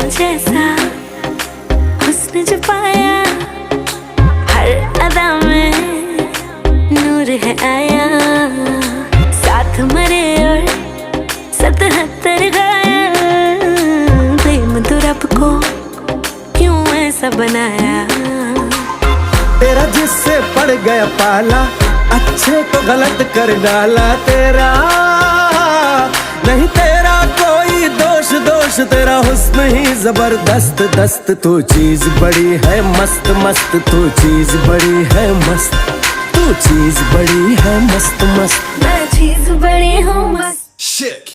जैसा हुस्न जो पाया, हर अदा में नूर है आया। साथ मरे और 77 गाया, प्रेम तो रब को क्यों ऐसा बनाया। तेरा जिससे पड़ गया पाला, अच्छे को गलत कर डाला। तेरा नहीं तेरा कोई दोष, दोष तेरा हुस्न ही जबरदस्त दस्त। तू चीज बड़ी है मस्त मस्त, तू चीज बड़ी है मस्त, तू चीज बड़ी है मस्त मस्त। मैं चीज बड़ी हूँ मस्त।